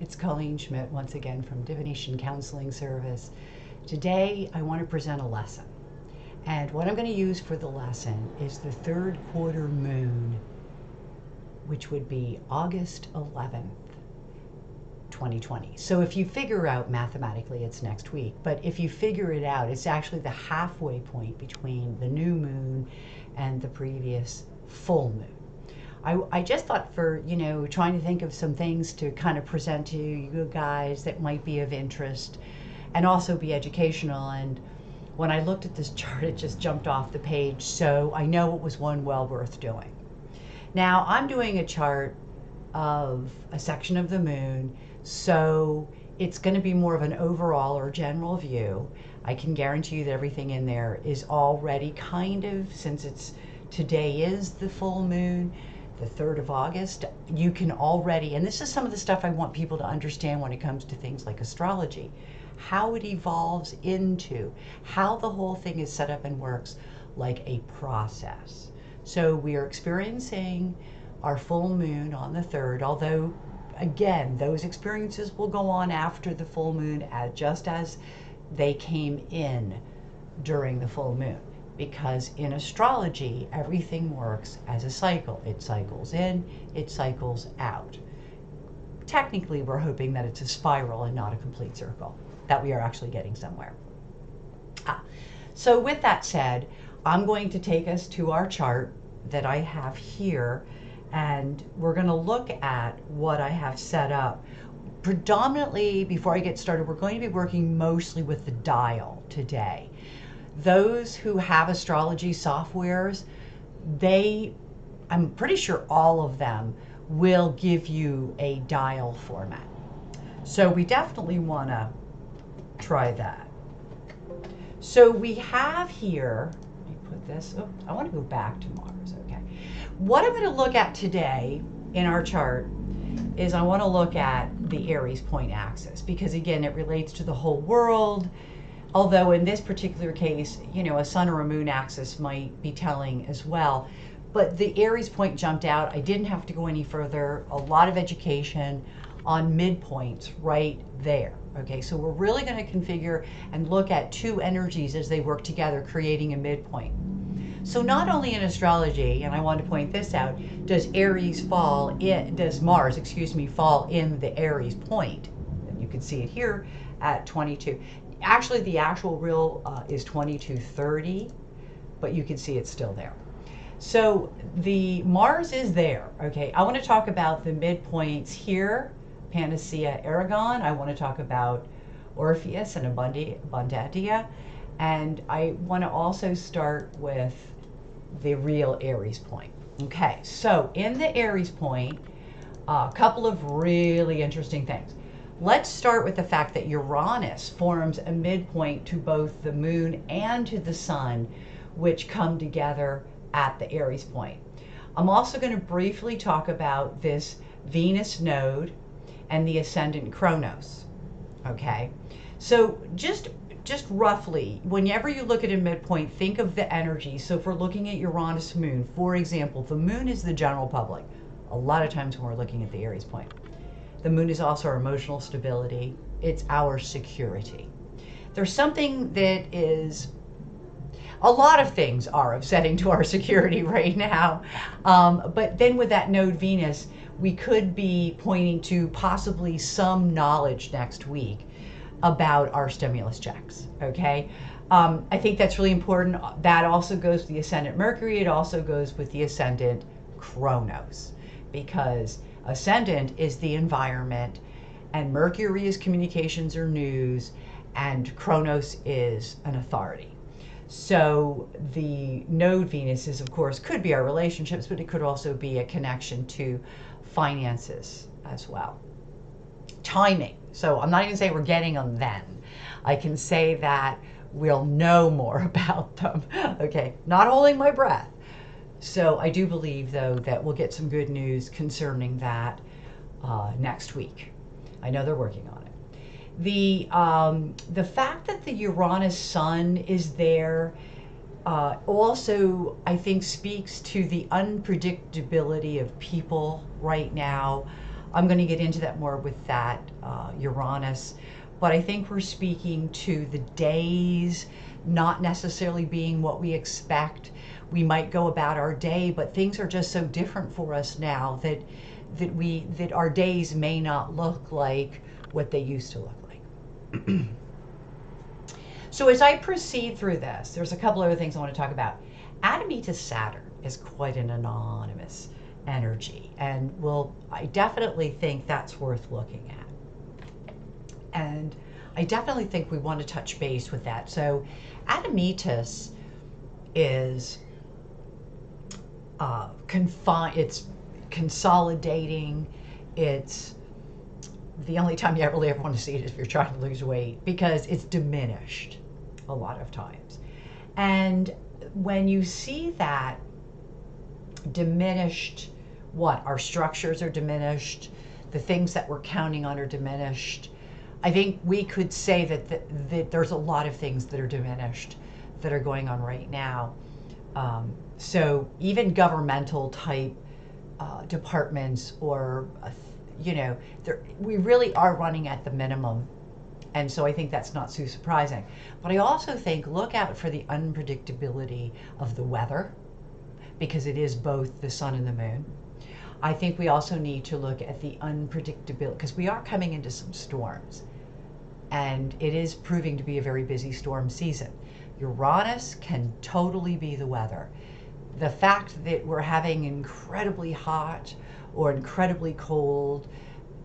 It's Colleen Schmidt once again from Divination Counseling Service. Today I want to present a lesson. And what I'm going to use for the lesson is the third quarter moon, which would be August 11th, 2020. So if you figure out mathematically, it's next week. But if you figure it out, it's actually the halfway point between the new moon and the previous full moon. I just thought for, trying to think of some things to kind of present to you guys that might be of interest and also be educational. And when I looked at this chart, it just jumped off the page. So I know it was one well worth doing. Now I'm doing a chart of a section of the moon, so it's going to be more of an overall or general view. I can guarantee you that everything in there is already kind of, since today is the full moon, the 3rd of August, you can already, and this is some of the stuff I want people to understand when it comes to things like astrology, how it evolves into, how the whole thing is set up and works like a process. So we are experiencing our full moon on the 3rd, although again, those experiences will go on after the full moon just as they came in during the full moon. Because in astrology, everything works as a cycle. It cycles in, it cycles out. Technically, we're hoping that it's a spiral and not a complete circle, that we are actually getting somewhere. So with that said, I'm going to take us to our chart that I have here, and we're going to look at what I have set up. Predominantly, before I get started, we're going to be working mostly with the dial today. Those who have astrology softwares, I'm pretty sure all of them will give you a dial format. So we definitely want to try that. So we have here, let me put this, I want to go back to Mars, okay. What I'm going to look at today in our chart is I want to look at the Aries point axis, because again, it relates to the whole world. Although in this particular case, a sun or a moon axis might be telling as well. But the Aries point jumped out. I didn't have to go any further. A lot of education on midpoints right there. Okay, so we're really going to configure and look at two energies as they work together, creating a midpoint. So not only in astrology, and I want to point this out, does Mars fall in the Aries point. And you can see it here at 22. Actually, the actual real is 2230, but you can see it's still there. So the Mars is there, okay? I want to talk about the midpoints here, Panacea, Aragon. I want to talk about Orpheus and Abundantia. And I want to also start with the real Aries point. Okay, so in the Aries point, a couple of really interesting things. Let's start with the fact that Uranus forms a midpoint to both the moon and to the sun, which come together at the Aries point. I'm also going to briefly talk about this Venus node and the ascendant Kronos. Okay, so just roughly, whenever you look at a midpoint, think of the energy. So if we're looking at Uranus moon, for example, the moon is the general public. A lot of times when we're looking at the Aries point. The moon is also our emotional stability. It's our security. There's something that is, a lot of things are upsetting to our security right now. But then with that node Venus, we could be pointing to possibly some knowledge next week about our stimulus checks, okay? I think that's really important. That also goes with the ascendant Mercury. It also goes with the ascendant Kronos, because ascendant is the environment, and Mercury is communications or news, and Kronos is an authority. So the node Venus is, of course, could be our relationships, but it could also be a connection to finances as well. Timing. So I'm not even saying we're getting them then. I can say that we'll know more about them. Okay, not holding my breath. So I do believe, though, that we'll get some good news concerning that next week. I know they're working on it. The fact that the Uranus sun is there also, I think, speaks to the unpredictability of people right now. I'm going to get into that more with that Uranus. But I think we're speaking to the days not necessarily being what we expect. We might go about our day, but things are just so different for us now that our days may not look like what they used to look like. So as I proceed through this, there's a couple other things I want to talk about. Adamita Saturn is quite an anonymous energy, and I definitely think that's worth looking at. And I definitely think we want to touch base with that. So Adamitas is it's consolidating. It's the only time you really ever want to see it is if you're trying to lose weight, because it's diminished a lot of times. And when you see that diminished, our structures are diminished, the things that we're counting on are diminished. I think we could say that there's a lot of things that are diminished that are going on right now. So even governmental type departments, or we really are running at the minimum. And so I think that's not too surprising. But I also think look out for the unpredictability of the weather, because it is both the sun and the moon. I think we also need to look at the unpredictability, because we are coming into some storms, and it is proving to be a very busy storm season. Uranus can totally be the weather. The fact that we're having incredibly hot or incredibly cold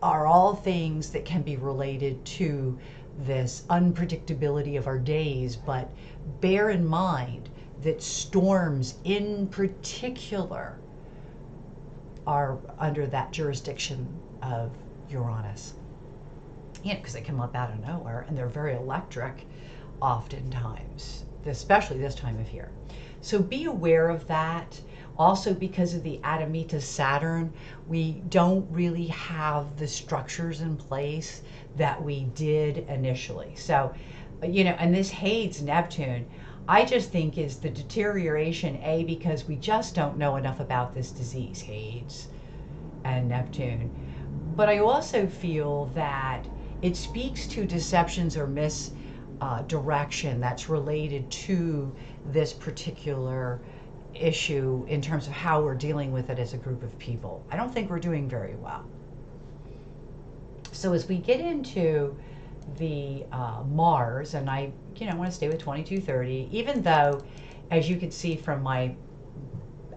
are all things that can be related to this unpredictability of our days. But bear in mind that storms in particular are under that jurisdiction of Uranus. Because they come up out of nowhere, and they're very electric oftentimes, especially this time of year. So be aware of that. Also, because of the Adamita Saturn, we don't really have the structures in place that we did initially. So, and this Hades Neptune, I just think is the deterioration, because we just don't know enough about this disease, Hades and Neptune. But I also feel that it speaks to deceptions or misdirection that's related to this particular issue in terms of how we're dealing with it as a group of people. I don't think we're doing very well. So as we get into the Mars, and I want to stay with 2230, even though, as you can see from my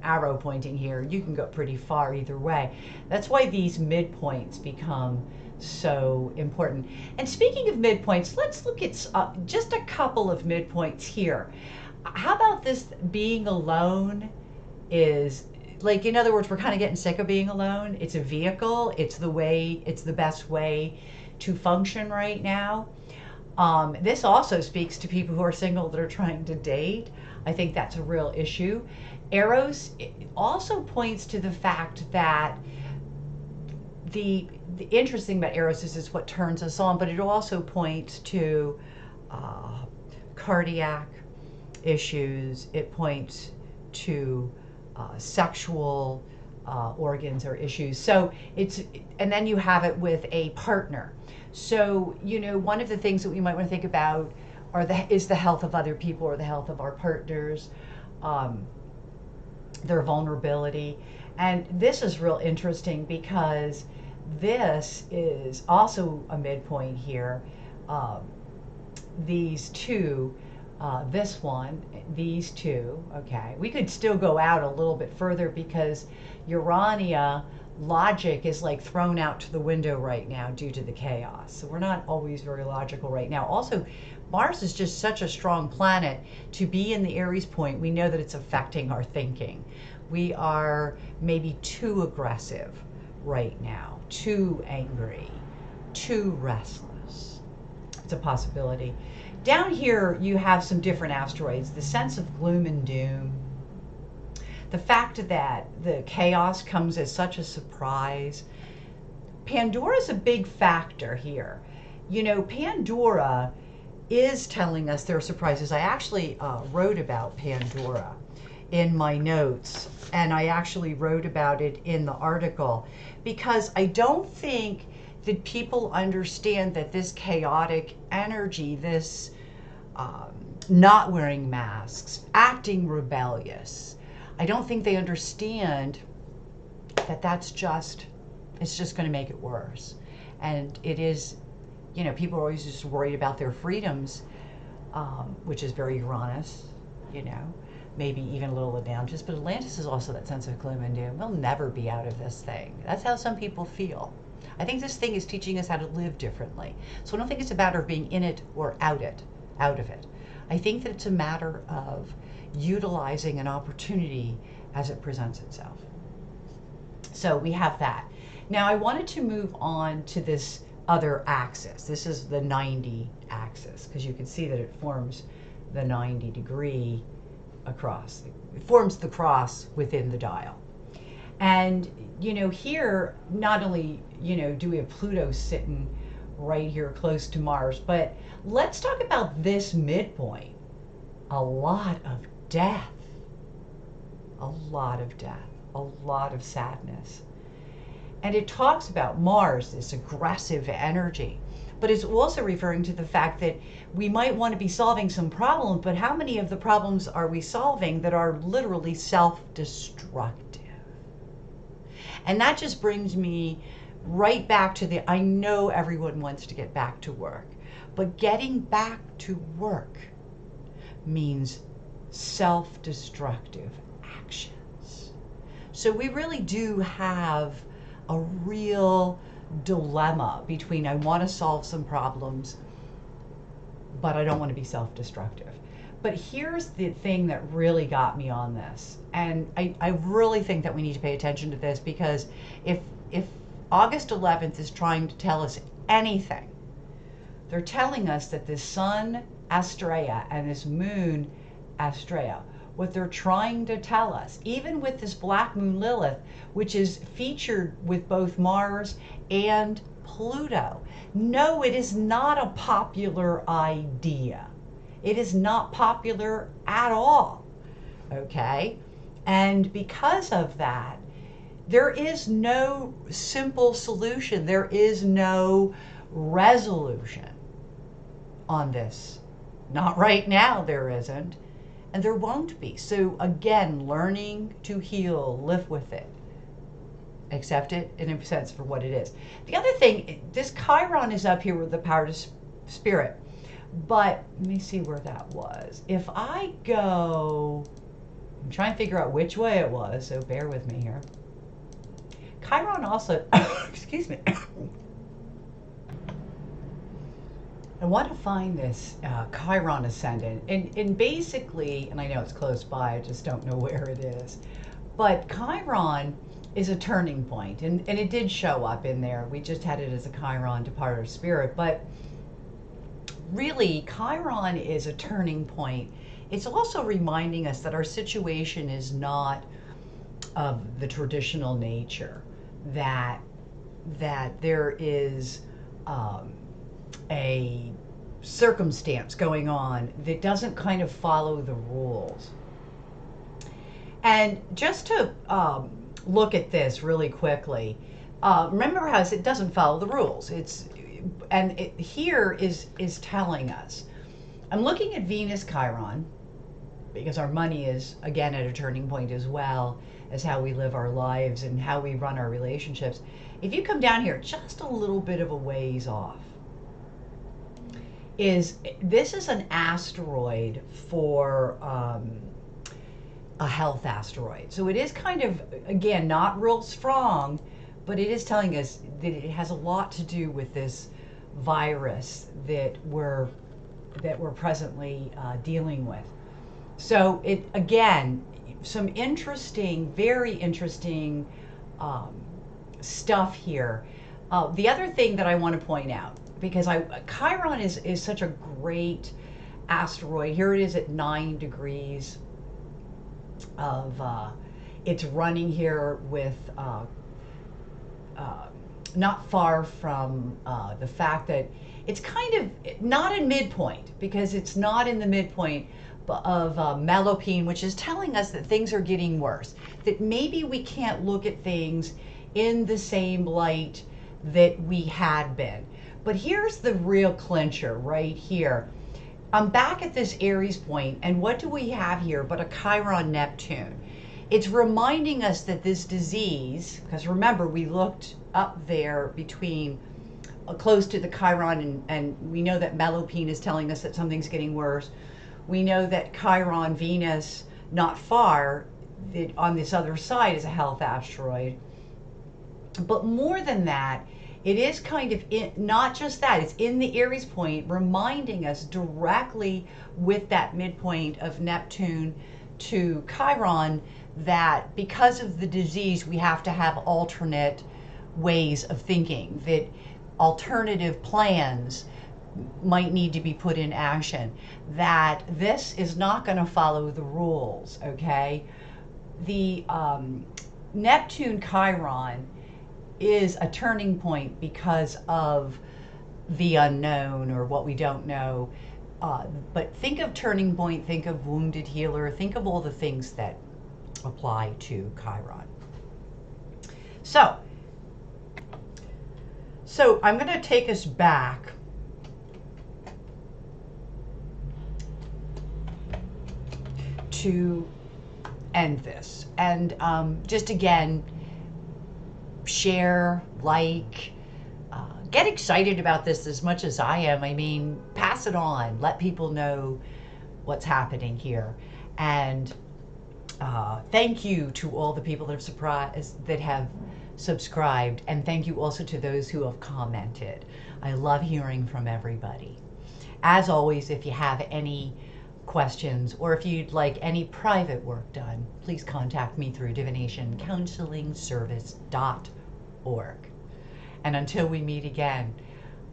arrow pointing here, you can go pretty far either way. That's why these midpoints become so important. And speaking of midpoints, let's look at just a couple of midpoints here. How about this being alone is, like, in other words, we're kind of getting sick of being alone. It's a vehicle. It's the best way to function right now. This also speaks to people who are single that are trying to date. I think that's a real issue. Eros also points to the fact that the interesting about Eros is what turns us on, but it also points to cardiac issues. It points to sexual organs or issues. So and then you have it with a partner. So, one of the things that we might want to think about is the health of other people, or the health of our partners, their vulnerability. And this is real interesting because this is also a midpoint here. These two, this one, these two, okay. We could still go out a little bit further because Urania logic is like thrown out to the window right now due to the chaos. So we're not always very logical right now. Also, Mars is just such a strong planet. To be in the Aries point, we know that it's affecting our thinking. We are maybe too aggressive right now, too angry, too restless. It's a possibility. Down here, you have some different asteroids. The sense of gloom and doom. The fact that the chaos comes as such a surprise. Pandora's a big factor here. Pandora is telling us there are surprises. I actually wrote about Pandora in my notes, and I actually wrote about it in the article, because I don't think that people understand that this chaotic energy, this not wearing masks, acting rebellious, I don't think they understand that it's just going to make it worse. And it is, people are always just worried about their freedoms, which is very Uranus, maybe even a little Atlantis. But Atlantis is also that sense of gloom and doom. We'll never be out of this thing. That's how some people feel. I think this thing is teaching us how to live differently. So I don't think it's a matter of being in it or out of it. I think that it's a matter of utilizing an opportunity as it presents itself. So we have that. Now I wanted to move on to this other axis. This is the 90 axis, because you can see that it forms the 90-degree across. It forms the cross within the dial. And, here, not only, do we have Pluto sitting right here close to Mars, but let's talk about this midpoint. A lot of death. A lot of death. A lot of sadness. And it talks about Mars, this aggressive energy. But it's also referring to the fact that we might want to be solving some problems, but how many of the problems are we solving that are literally self-destructive? And that just brings me right back to I know everyone wants to get back to work, but getting back to work means self-destructive actions. So we really do have a real dilemma between I want to solve some problems, but I don't want to be self-destructive. But here's the thing that really got me on this, and I really think that we need to pay attention to this, because if August 11th is trying to tell us anything, they're telling us that this sun, Astrea, and this moon, Astrea, what they're trying to tell us, even with this black moon Lilith, which is featured with both Mars and Pluto. No, it is not a popular idea. It is not popular at all, okay? And because of that, there is no simple solution. There is no resolution on this. Not right now, there isn't. And there won't be. So again, learning to heal, live with it, accept it in a sense for what it is. The other thing, this Chiron is up here with the power to spirit, but let me see where that was. If I go, I'm trying to figure out which way it was, so bear with me here. Chiron also, excuse me. I want to find this Chiron ascendant, and basically, and I know it's close by, I just don't know where it is, but Chiron is a turning point, and it did show up in there. We just had it as a Chiron to part of spirit, but really, Chiron is a turning point. It's also reminding us that our situation is not of the traditional nature, that there is a circumstance going on that doesn't kind of follow the rules. And just to look at this really quickly, remember how it doesn't follow the rules. Here is telling us, I'm looking at Venus Chiron, because our money is, again, at a turning point, as well as how we live our lives and how we run our relationships. If you come down here just a little bit of a ways off, this is an asteroid for a health asteroid. So it is kind of, again, not real strong, but it is telling us that it has a lot to do with this virus that we're presently dealing with. So it, again, some interesting, very interesting stuff here. The other thing that I want to point out, because Chiron is such a great asteroid. Here it is at 9 degrees of, it's running here with, not far from the fact that it's kind of not in midpoint, because it's not in the midpoint, melopine, which is telling us that things are getting worse, that maybe we can't look at things in the same light that we had been. But here's the real clincher right here. I'm back at this Aries point, and what do we have here but a Chiron Neptune? It's reminding us that this disease, because remember, we looked up there between close to the Chiron, and we know that melopine is telling us that something's getting worse. We know that Chiron, Venus, not far, on this other side is a health asteroid. But more than that, it is kind of not just that, it's in the Aries point, reminding us directly with that midpoint of Neptune to Chiron that because of the disease, we have to have alternate ways of thinking, that alternative plans might need to be put in action, that this is not going to follow the rules, okay? The Neptune Chiron is a turning point because of the unknown or what we don't know. But think of turning point, think of wounded healer, think of all the things that apply to Chiron. So I'm going to take us back to end this. And just again, share, like, get excited about this as much as I am. I mean, pass it on. Let people know what's happening here. And thank you to all the people that have subscribed, and thank you also to those who have commented. I love hearing from everybody. As always, if you have any questions or if you'd like any private work done, please contact me through divinationcounselingservice.org. And until we meet again,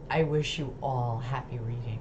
I wish you all happy reading.